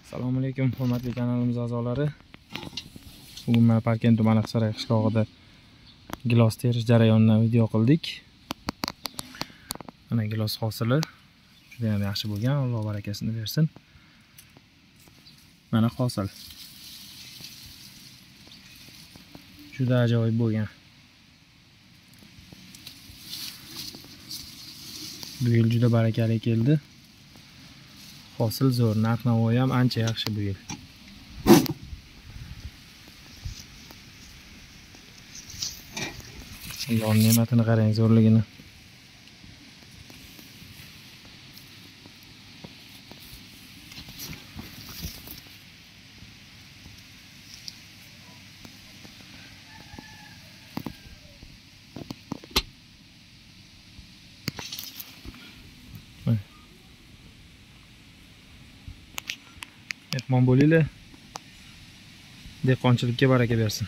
Assalomu alaykum, hurmatli kanalimiz a'zolari. Bugun mana Parkent tumani Hisorak qishlog'ida gilos terish jarayonidan video qildik. Mana gilos hosili juda ham yaxshi bo'lgan, Alloh barakasini bersin. Mana hosil. Juda ajoyib bo'lgan. Bu yil juda barakali keldi. Hosil zo'r, narx-navo ham ancha yaxshi bu yil. Allohning ne'matini qarang, zo'rligini. Mehmon bo'linglar. Dehqonchilikka baraka bersin.